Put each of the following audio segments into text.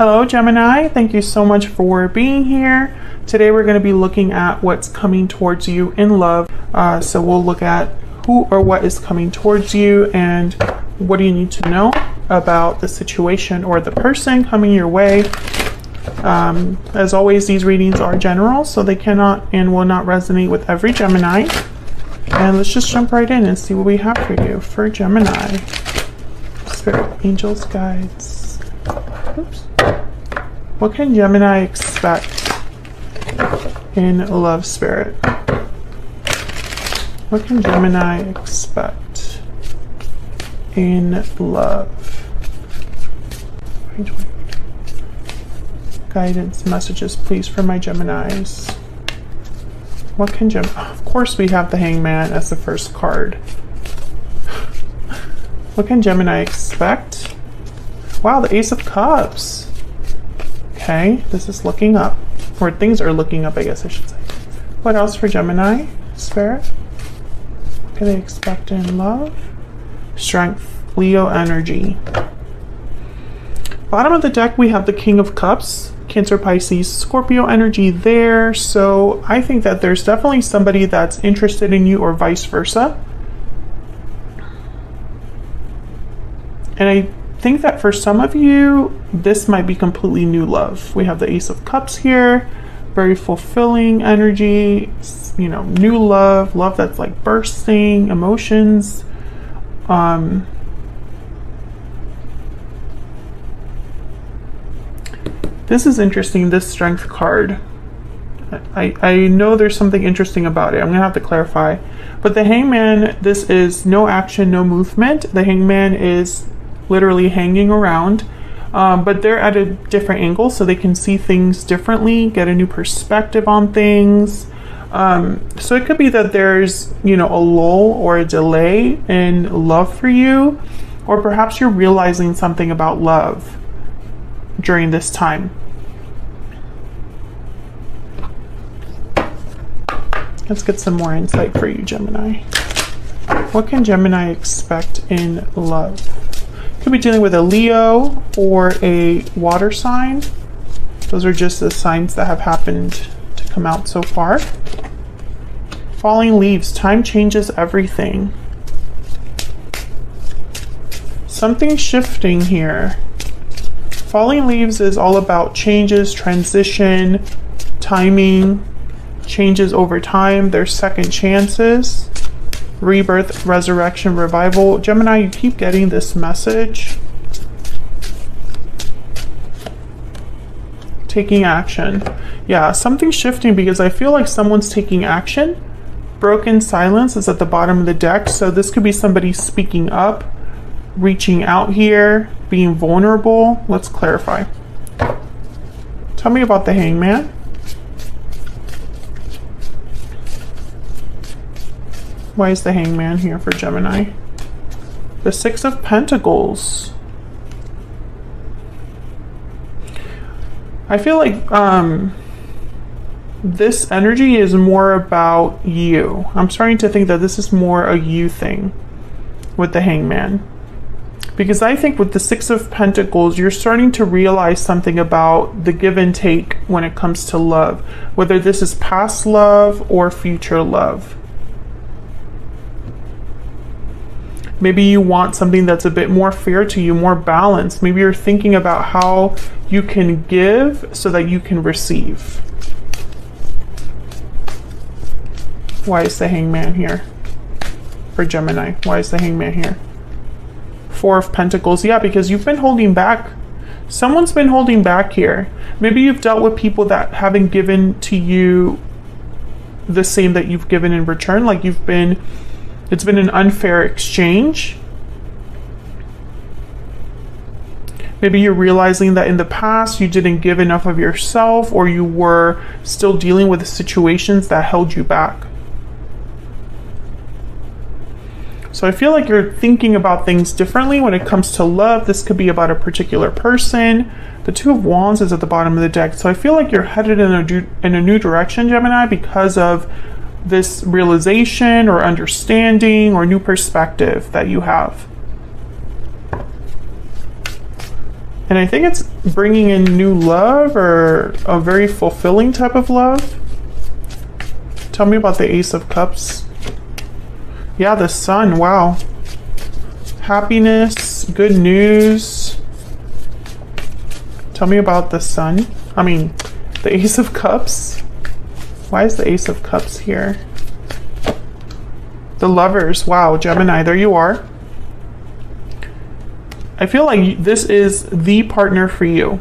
Hello Gemini, thank you so much for being here. Today we're going to be looking at what's coming towards you in love. So we'll look at who or what is coming towards you and what do you need to know about the situation or the person coming your way. As always, these readings are general, so they cannot and will not resonate with every Gemini. And let's just jump right in and see what we have for you for Gemini. Spirit, angels, guides. Oops. What can Gemini expect in love, spirit? What can Gemini expect in love? Guidance messages, please, for my Geminis. What can of course we have the Hangman as the first card. What can Gemini expect? Wow, the Ace of Cups. Okay, this is looking up. Or things are looking up, I guess I should say. What else for Gemini, spirit? What can they expect in love? Strength, Leo energy. Bottom of the deck, we have the King of Cups, Cancer, Pisces, Scorpio energy there. So I think that there's definitely somebody that's interested in you or vice versa. And I think that for some of you, this might be completely new love. We have the Ace of Cups here, very fulfilling energy, you know, new love, love that's like bursting, emotions. This is interesting, this Strength card. I know there's something interesting about it. I'm gonna have to clarify. But the Hangman, this is no action, no movement. The Hangman is literally hanging around, but they're at a different angle, so they can see things differently, get a new perspective on things. So it could be that there's, you know, a lull or a delay in love for you, or perhaps you're realizing something about love during this time. Let's get some more insight for you, Gemini. What can Gemini expect in love? Could be dealing with a Leo or a water sign. Those are just the signs that have happened to come out so far. Falling leaves, time changes everything. Something shifting here. Falling leaves is all about changes, transition, timing, changes over time. There's second chances. Rebirth, resurrection, revival. Gemini, you keep getting this message. Taking action. Yeah, something's shifting because I feel like someone's taking action. Broken silence is at the bottom of the deck. So this could be somebody speaking up, reaching out here, being vulnerable. Let's clarify. Tell me about the Hangman. Why is the Hangman here for Gemini? The Six of Pentacles. I feel like this energy is more about you. I'm starting to think that this is more a you thing with the Hangman. Because I think with the Six of Pentacles, you're starting to realize something about the give and take when it comes to love. Whether this is past love or future love. Maybe you want something that's a bit more fair to you, more balanced. Maybe you're thinking about how you can give so that you can receive. Why is the Hangman here for Gemini? Why is the Hangman here? Four of Pentacles. Yeah, because you've been holding back. Someone's been holding back here. Maybe you've dealt with people that haven't given to you the same that you've given in return. Like it's been an unfair exchange. Maybe you're realizing that in the past you didn't give enough of yourself, or you were still dealing with situations that held you back. So I feel like you're thinking about things differently when it comes to love. This could be about a particular person. The Two of Wands is at the bottom of the deck. So I feel like you're headed in a new direction, Gemini, because of this realization or understanding or new perspective that you have. And I think it's bringing in new love or a very fulfilling type of love. Tell me about the Ace of Cups. Yeah, the Sun. Wow. Happiness, good news. Tell me about the Sun. I mean, the Ace of Cups. Why is the Ace of Cups here? The Lovers. Wow, Gemini, there you are. I feel like this is the partner for you.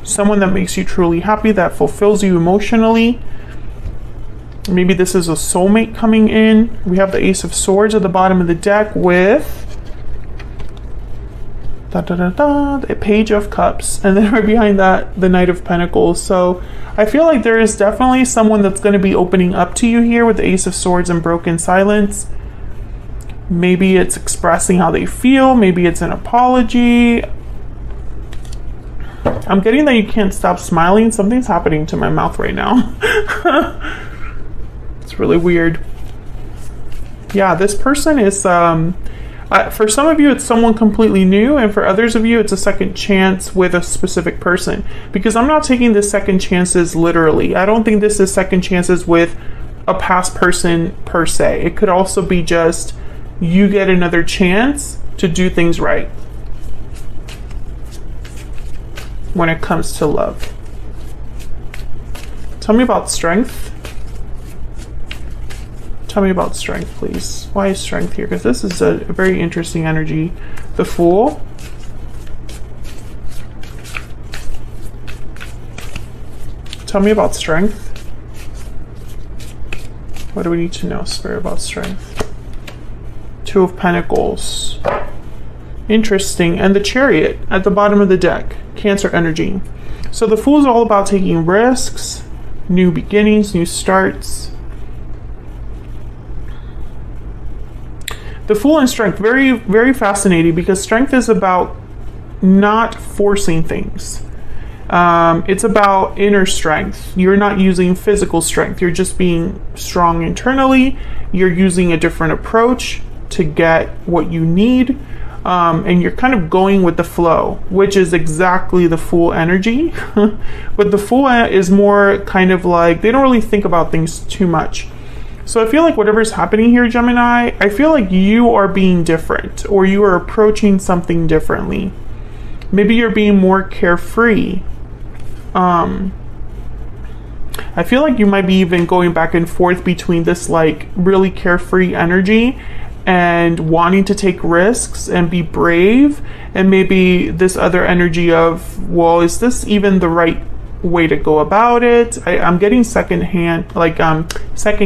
Someone that makes you truly happy, that fulfills you emotionally. Maybe this is a soulmate coming in. We have the Ace of Swords at the bottom of the deck with the Page of Cups. And then right behind that, the Knight of Pentacles. So I feel like there is definitely someone that's going to be opening up to you here with the Ace of Swords and broken silence. Maybe it's expressing how they feel. Maybe it's an apology. I'm getting that you can't stop smiling. Something's happening to my mouth right now. It's really weird. Yeah, this person is, for some of you, it's someone completely new. And for others of you, it's a second chance with a specific person. Because I'm not taking this second chances literally. I don't think this is second chances with a past person per se. It could also be just you get another chance to do things right when it comes to love. Tell me about strength. Tell me about strength, please. Why is strength here? Because this is a very interesting energy. The Fool. Tell me about strength. What do we need to know, Spirit, about strength? Two of Pentacles. Interesting. And the Chariot at the bottom of the deck. Cancer energy. So the Fool is all about taking risks, new beginnings, new starts. The Fool and strength, very, very fascinating, because strength is about not forcing things. It's about inner strength. You're not using physical strength. You're just being strong internally. You're using a different approach to get what you need. And you're kind of going with the flow, which is exactly the Fool energy. But the Fool is more kind of like, they don't really think about things too much. So I feel like whatever's happening here, Gemini, I feel like you are being different, or you are approaching something differently. Maybe you're being more carefree. I feel like you might be even going back and forth between this like really carefree energy and wanting to take risks and be brave, and maybe this other energy of, well, is this even the right way to go about it? I'm getting second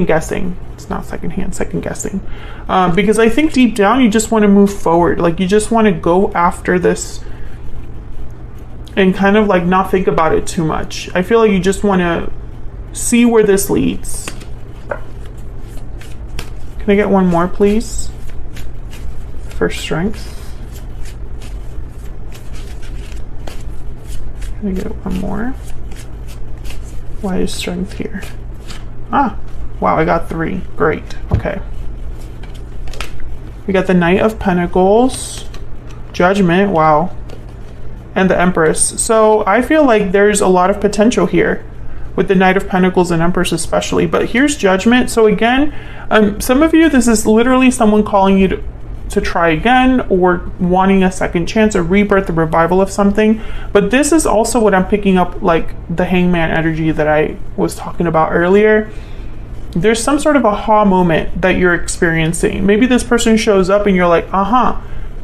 guessing. It's not second hand, second guessing. Because I think deep down you just want to move forward. Like you just want to go after this and kind of like not think about it too much. I feel like you just want to see where this leads. Can I get one more, please? For strength. Can I get one more? Why is strength here? Ah, wow, I got 3. Great. Okay. We got the Knight of Pentacles, Judgment, wow, and the Empress. So I feel like there's a lot of potential here with the Knight of Pentacles and Empress especially. But here's Judgment. So again, some of you, this is literally someone calling you to try again, or wanting a second chance, a rebirth, a revival of something. But this is also what I'm picking up, like the Hangman energy that I was talking about earlier. There's some sort of aha moment that you're experiencing. Maybe this person shows up and you're like,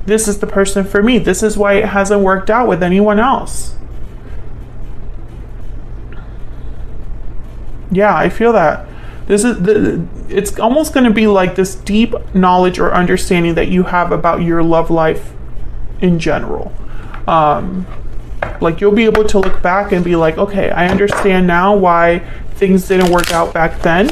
this is the person for me. This is why it hasn't worked out with anyone else. Yeah, I feel that. It's almost going to be like this deep knowledge or understanding that you have about your love life in general. Like you'll be able to look back and be like, okay, I understand now why things didn't work out back then.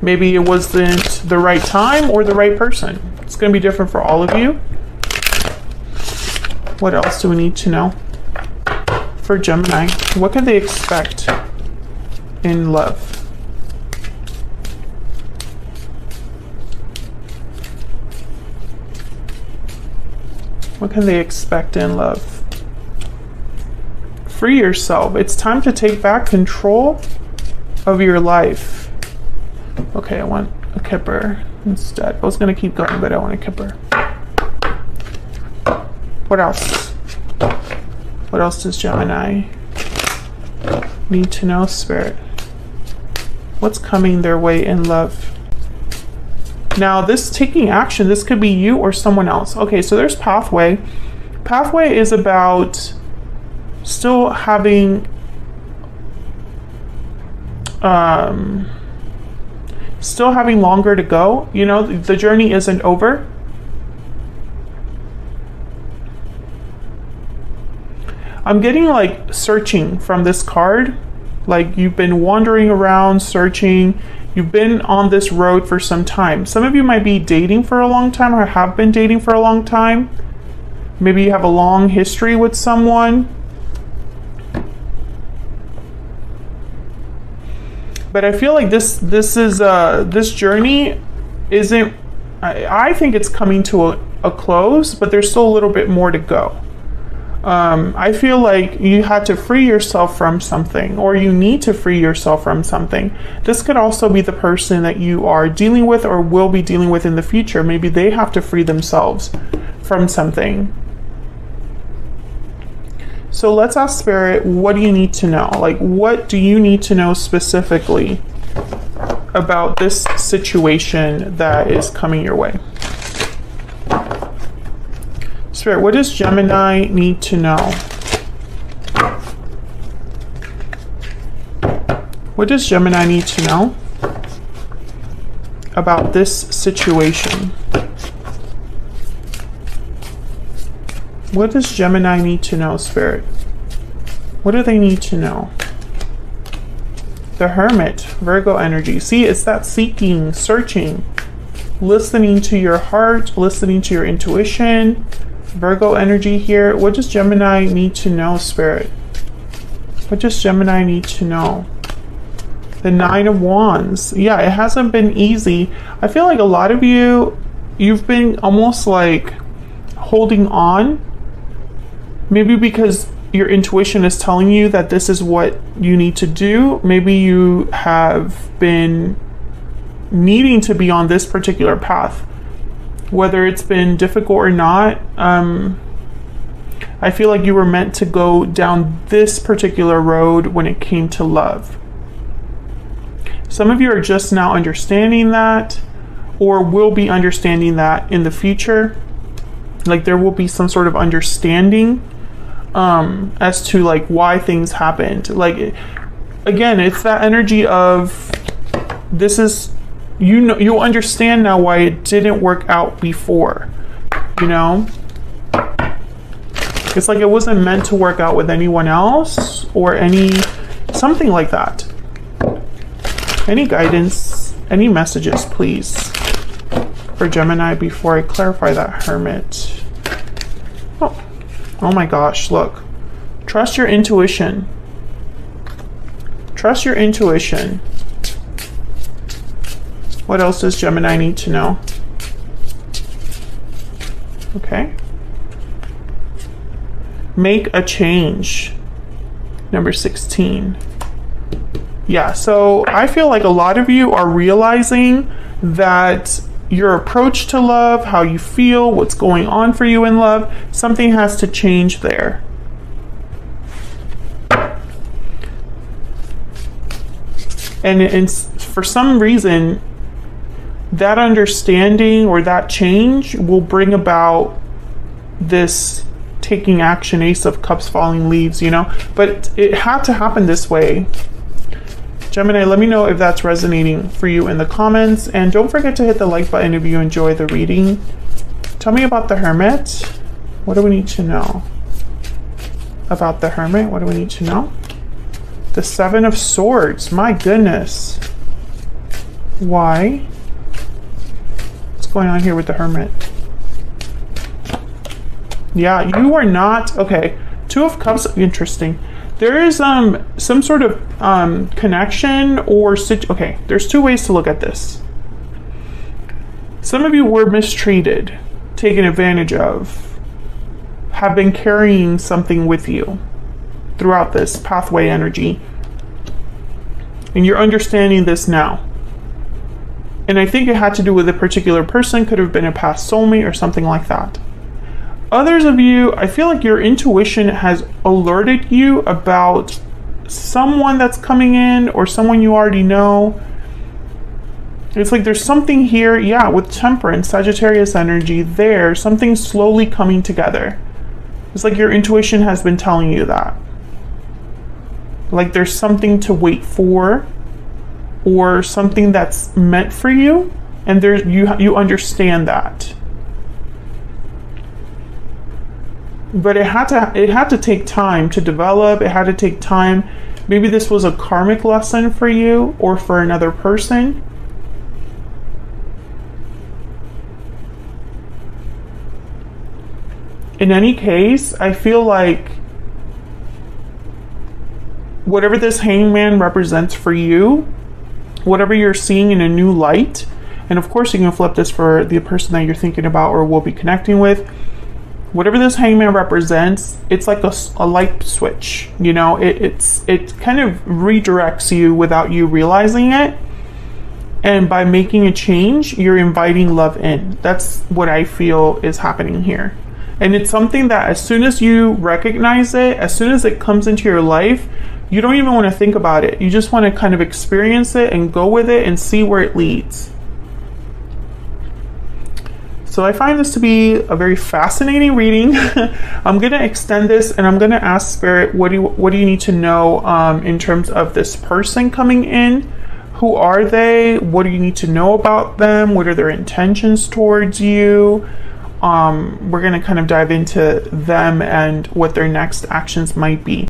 Maybe it wasn't the right time or the right person. It's going to be different for all of you. What else do we need to know for Gemini? What can they expect in love? What can they expect in love? Free yourself. It's time to take back control of your life. Okay, I want a Kipper instead. I was going to keep going, but I want a Kipper. What else? What else does Gemini need to know, Spirit? What's coming their way in love? Now, this taking action, this could be you or someone else. Okay, so there's pathway. Pathway is about still having longer to go. You know, the journey isn't over. I'm getting like searching from this card. Like you've been wandering around, searching. You've been on this road for some time. Some of you might be dating for a long time or have been dating for a long time. Maybe you have a long history with someone. But I feel like this journey isn't, I think it's coming to a close, but there's still a little bit more to go. I feel like you had to free yourself from something, or you need to free yourself from something. This could also be the person that you are dealing with or will be dealing with in the future. Maybe they have to free themselves from something. So let's ask Spirit, what do you need to know? Like, what do you need to know specifically about this situation that is coming your way? Spirit, what does Gemini need to know? What does Gemini need to know about this situation? What does Gemini need to know, Spirit? What do they need to know? The Hermit, Virgo energy. See, it's that seeking, searching, listening to your heart, listening to your intuition. Virgo energy here. What does Gemini need to know, Spirit? What does Gemini need to know? The Nine of Wands. Yeah, it hasn't been easy. I feel like a lot of you, you've been almost like holding on. Maybe because your intuition is telling you that this is what you need to do. Maybe you have been needing to be on this particular path. Whether it's been difficult or not, I feel like you were meant to go down this particular road when it came to love. Some of you are just now understanding that, or will be understanding that in the future. Like there will be some sort of understanding as to like why things happened. Like, again, it's that energy of this is, you know, you'll understand now why it didn't work out before, you know? It's like it wasn't meant to work out with anyone else or something like that. Any guidance, any messages, please, for Gemini before I clarify that Hermit. Oh my gosh, look. Trust your intuition. Trust your intuition. What else does Gemini need to know? Okay. Make a change. Number 16. Yeah, so I feel like a lot of you are realizing that your approach to love, how you feel, what's going on for you in love, something has to change there. And for some reason, that understanding or that change will bring about this taking action, Ace of Cups, falling leaves, you know? But it had to happen this way. Gemini, let me know if that's resonating for you in the comments. And don't forget to hit the like button if you enjoy the reading. Tell me about the Hermit. What do we need to know about the Hermit? What do we need to know? The Seven of Swords. My goodness. Why? What's going on here with the Hermit? Yeah, you are not... Okay. Two of Cups. Interesting. There is some sort of connection or... Okay, there's two ways to look at this. Some of you were mistreated, taken advantage of. have been carrying something with you throughout this pathway energy. And you're understanding this now. And I think it had to do with a particular person, could have been a past soulmate or something like that. Others of you, I feel like your intuition has alerted you about someone that's coming in or someone you already know. It's like there's something here, yeah, with Temperance, Sagittarius energy there, something slowly coming together. It's like your intuition has been telling you that. Like there's something to wait for or something that's meant for you, and there's you understand that. But it had to take time to develop. It had to take time. Maybe this was a karmic lesson for you or for another person. In any case, I feel like whatever this hangman represents for you, whatever you're seeing in a new light, and of course you can flip this for the person that you're thinking about or will be connecting with, whatever this hangman represents, it's like a light switch, you know, it kind of redirects you without you realizing it. And by making a change, you're inviting love in. That's what I feel is happening here. And it's something that as soon as you recognize it, as soon as it comes into your life, you don't even want to think about it. You just want to kind of experience it and go with it and see where it leads. So I find this to be a very fascinating reading. I'm going to extend this and I'm going to ask Spirit, what do you need to know in terms of this person coming in? Who are they? What do you need to know about them? What are their intentions towards you? We're going to kind of dive into them and what their next actions might be.